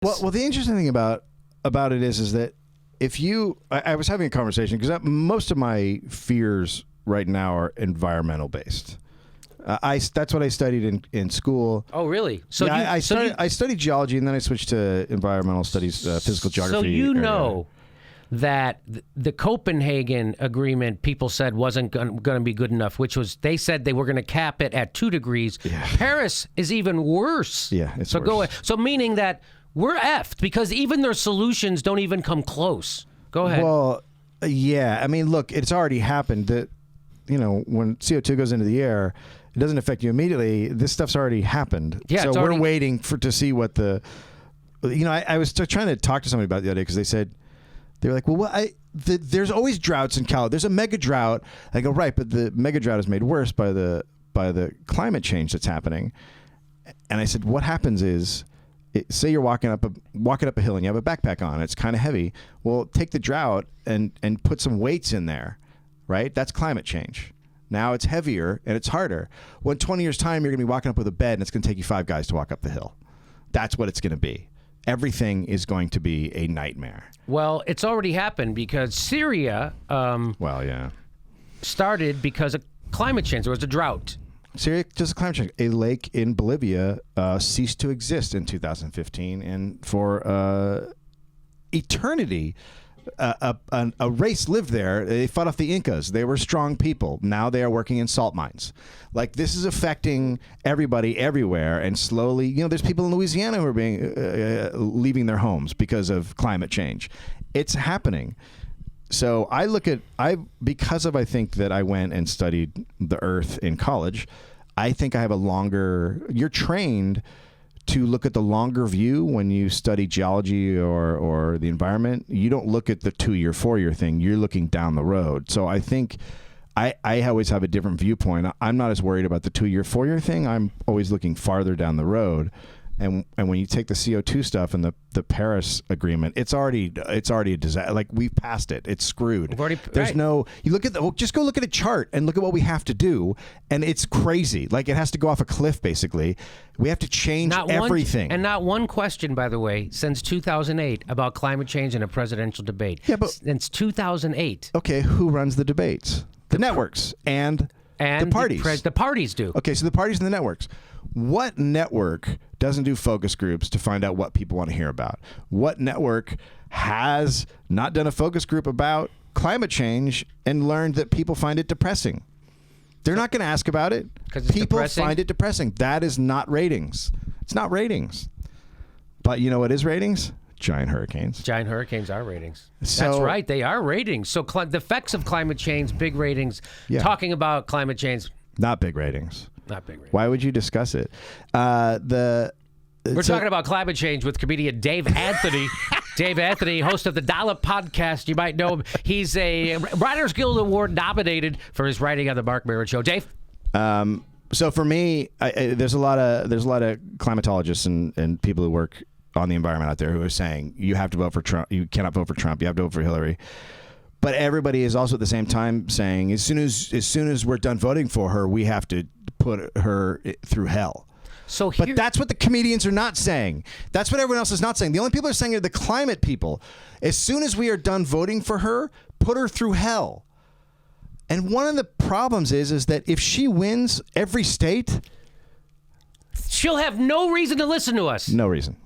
Well, the interesting thing about it is that if you, I was having a conversation because most of my fears right now are environmental based. That's what I studied in school. Oh, really? So yeah, I studied geology and then I switched to environmental studies, physical geography. So you know that the Copenhagen Agreement people said wasn't going to be good enough, which was they said they were going to cap it at 2 degrees. Yeah. Paris is even worse. Yeah, it's worse. So meaning that we're effed because even their solutions don't even come close. Go ahead. Well, yeah. I mean, look, it's already happened that, when CO2 goes into the air, it doesn't affect you immediately. This stuff's already happened. Yeah, so we're waiting to see what I was trying to talk to somebody about it the other day because they were like, well, there's always droughts in California. There's a mega drought. I go, right, but the mega drought is made worse by the climate change that's happening. And I said, what happens is, say you're walking up a hill and you have a backpack on. It's kind of heavy. Well, take the drought and put some weights in there, right? That's climate change. Now it's heavier and it's harder. Well, in 20 years' time, you're going to be walking up with a bed and it's going to take you 5 guys to walk up the hill. That's what it's going to be. Everything is going to be a nightmare. Well, it's already happened because Syria started because of climate change. There was a drought. Syria, just climate change. A lake in Bolivia ceased to exist in 2015, and for eternity, a race lived there. They fought off the Incas. They were strong people. Now they are working in salt mines. Like, this is affecting everybody everywhere, and slowly, there's people in Louisiana who are being leaving their homes because of climate change. It's happening. So I think that I went and studied the Earth in college. I think I have you're trained to look at the longer view when you study geology or the environment. You don't look at the 2-year, 4-year thing. You're looking down the road. So I think I always have a different viewpoint. I'm not as worried about the 2-year, 4-year thing. I'm always looking farther down the road. And when you take the CO2 stuff and the Paris Agreement, it's already a disaster. Like, we've passed it. It's screwed. You look at just go look at a chart and look at what we have to do, and it's crazy. Like, it has to go off a cliff, basically. We have to change everything. And not one question, by the way, since 2008 about climate change in a presidential debate. Yeah, but since 2008. Okay, who runs the debates? The networks and the parties. The parties do. Okay, so the parties and the networks. What network doesn't do focus groups to find out what people want to hear about? What network has not done a focus group about climate change and learned that people find it depressing? They're not going to ask about it. People find it depressing. That is not ratings. It's not ratings. But you know what is ratings? Giant hurricanes. Giant hurricanes are ratings. That's right. They are ratings. So the effects of climate change, big ratings. Yeah. Talking about climate change. Not big ratings. Not big ratings. Why would you discuss it? We're talking about climate change with comedian Dave Anthony. Dave Anthony, host of the Dollop podcast. You might know him. He's a Writers Guild Award nominated for his writing on the Mark Maron Show. Dave? So for me, there's a lot of climatologists and people who work on the environment out there who are saying you have to vote for Trump. You cannot vote for Trump. You have to vote for Hillary. But everybody is also at the same time saying as soon as we're done voting for her, we have to put her through hell. But that's what the comedians are not saying. That's what everyone else is not saying. The only people who are saying are the climate people. As soon as we are done voting for her, put her through hell. And one of the problems is that if she wins every state, she'll have no reason to listen to us. No reason.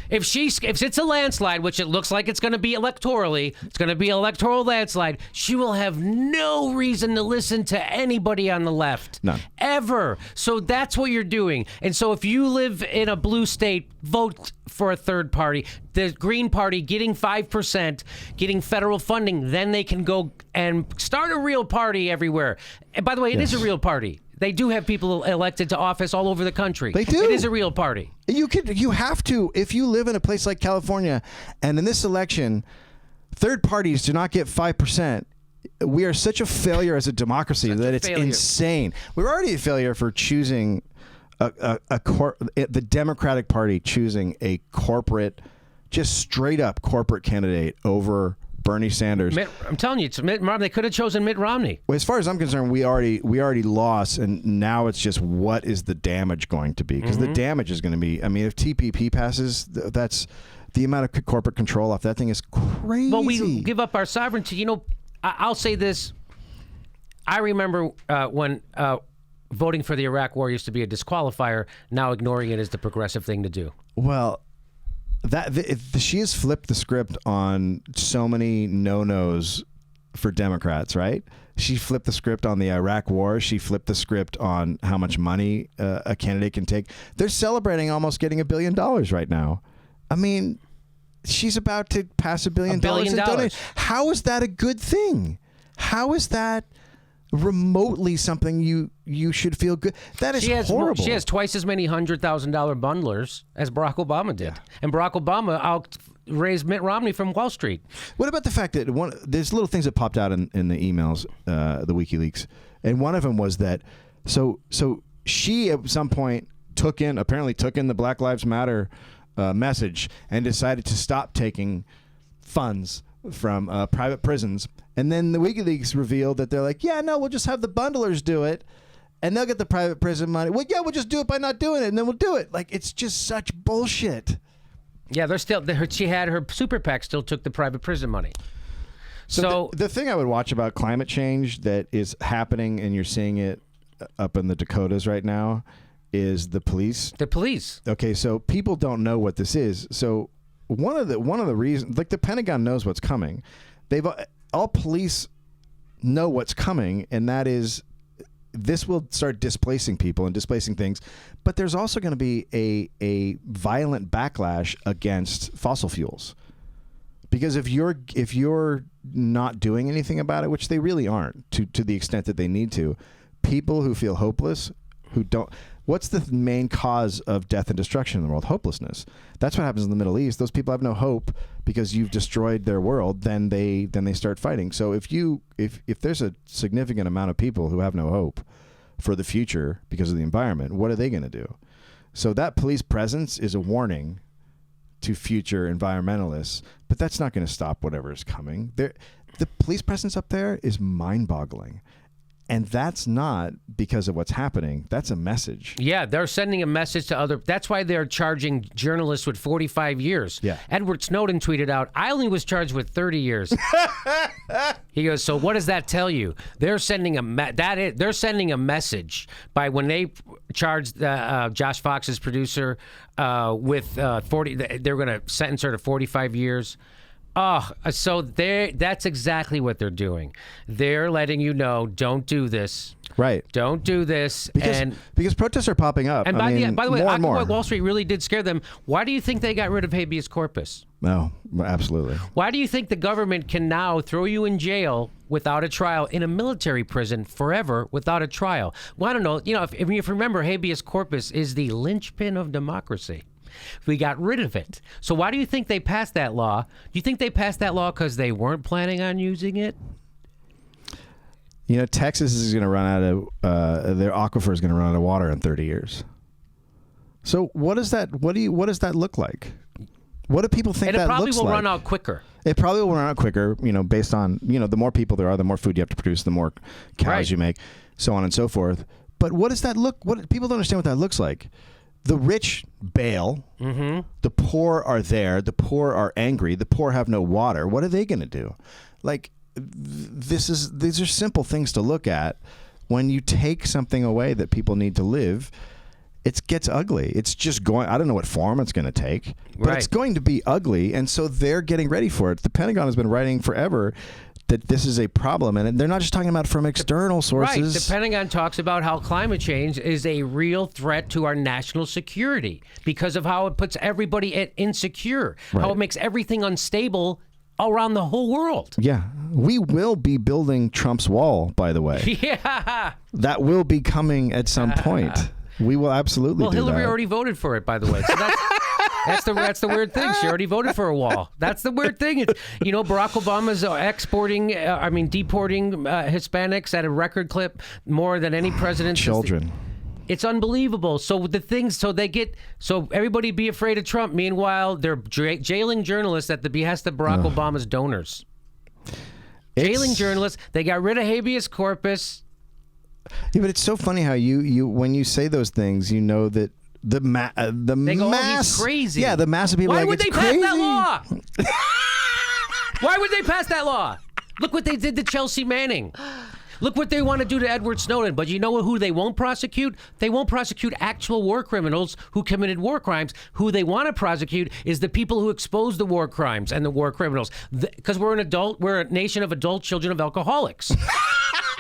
If it's a landslide, which it looks like it's going to be electorally, it's going to be an electoral landslide, she will have no reason to listen to anybody on the left. None. Ever. So that's what you're doing. And so if you live in a blue state, vote for a third party. The Green Party getting 5%, getting federal funding, then they can go and start a real party everywhere. And by the way, it is a real party. They do have people elected to office all over the country. They do. It is a real party. You have to, if you live in a place like California, and in this election, third parties do not get 5%. We are such a failure as a democracy that it's insane. We're already a failure for choosing the Democratic Party choosing a corporate, just straight up corporate candidate over Bernie Sanders. I'm telling you, it's Mitt Romney. They could have chosen Mitt Romney. Well, as far as I'm concerned, we already lost, and now it's just what is the damage going to be? Because the damage is going to be. I mean, if TPP passes, that's The amount of corporate control off that thing is crazy. But we give up our sovereignty. You know, I'll say this. I remember when voting for the Iraq War used to be a disqualifier. Now ignoring it is the progressive thing to do. Well, she has flipped the script on so many no-nos for Democrats, right? She flipped the script on the Iraq War. She flipped the script on how much money a candidate can take. They're celebrating almost getting $1 billion right now. I mean, she's about to pass $1 billion. How is that a good thing? How is that remotely something you should feel good? That is horrible. She has twice as many $100,000 bundlers as Barack Obama did. And Barack Obama raised Mitt Romney from Wall Street. What about the fact that there's little things that popped out in the emails, the WikiLeaks, and one of them was that so she at some point apparently took in the Black Lives Matter message and decided to stop taking funds from private prisons, and then the WikiLeaks revealed that they're like, yeah, no, we'll just have the bundlers do it, and they'll get the private prison money. Well, yeah, we'll just do it by not doing it, and then we'll do it. Like, it's just such bullshit. Yeah, she had her super PAC still took the private prison money. So the thing I would watch about climate change that is happening, and you're seeing it up in the Dakotas right now, is the police. The police. Okay, so people don't know what this is. So one of the reasons, like the Pentagon knows what's coming. All police know what's coming, and that is this will start displacing people and displacing things. But there's also going to be a violent backlash against fossil fuels, because if you're not doing anything about it, which they really aren't to the extent that they need to, people who feel hopeless, who don't. What's the main cause of death and destruction in the world? Hopelessness. That's what happens in the Middle East. Those people have no hope because you've destroyed their world. Then they start fighting. So if there's a significant amount of people who have no hope for the future because of the environment, what are they going to do? So that police presence is a warning to future environmentalists, but that's not going to stop whatever is coming. The police presence up there is mind-boggling. And that's not because of what's happening. That's a message. Yeah, they're sending a message to other. That's why they're charging journalists with 45 years. Yeah. Edward Snowden tweeted out, I only was charged with 30 years. He goes, so what does that tell you? They're sending they're sending a message by when they charged Josh Fox's producer with 40. They're going to sentence her to 45 years. Oh, so that's exactly what they're doing. They're letting you know, don't do this. Right. Don't do this. Because protests are popping up. And by the way, Occupy Wall Street really did scare them. Why do you think they got rid of habeas corpus? No, absolutely. Why do you think the government can now throw you in jail without a trial in a military prison forever without a trial? Well, I don't know. You know, if you remember, habeas corpus is the linchpin of democracy. We got rid of it. So why do you think they passed that law? Do you think they passed that law because they weren't planning on using it? You know, Texas is going to run out of their aquifer is going to run out of water in 30 years. So what does that look like? What do people think that looks like? And it probably will run out quicker. It probably will run out quicker, you know, based on, you know, the more people there are, the more food you have to produce, the more cows you make, so on and so forth. But what does that look? What people don't understand what that looks like. The rich bail. Mm-hmm. The poor are there. The poor are angry. The poor have no water. What are they going to do? Like, these are simple things to look at. When you take something away that people need to live, it gets ugly. It's just going. I don't know what form it's going to take, but it's going to be ugly. And so they're getting ready for it. The Pentagon has been writing forever that this is a problem, and they're not just talking about from external sources. Right. The Pentagon talks about how climate change is a real threat to our national security because of how it puts everybody insecure, how it makes everything unstable around the whole world. Yeah. We will be building Trump's wall, by the way. Yeah. That will be coming at some point. We will absolutely do that. Well, Hillary already voted for it, by the way. So that's the weird thing. She already voted for a wall. That's the weird thing. It's, you know, Barack Obama's deporting Hispanics at a record clip more than any president. Children. It's unbelievable. So everybody be afraid of Trump. Meanwhile, they're jailing journalists at the behest of Barack Obama's donors. Jailing journalists. They got rid of habeas corpus. Yeah, but it's so funny how you when you say those things, you know that the They go, "Oh, he's crazy." Yeah, the mass of people. Why like, would they "It's pass crazy." that law? Why would they pass that law? Look what they did to Chelsea Manning. Look what they want to do to Edward Snowden. But you know who they won't prosecute? They won't prosecute actual war criminals who committed war crimes. Who they want to prosecute is the people who exposed the war crimes and the war criminals. Because we're a nation of adult children of alcoholics.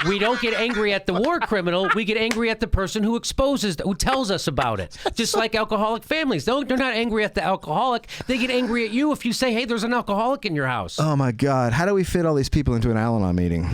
We don't get angry at the war criminal. We get angry at the person who who tells us about it. Just like alcoholic families. They're not angry at the alcoholic. They get angry at you if you say, hey, there's an alcoholic in your house. Oh, my God. How do we fit all these people into an Al-Anon meeting?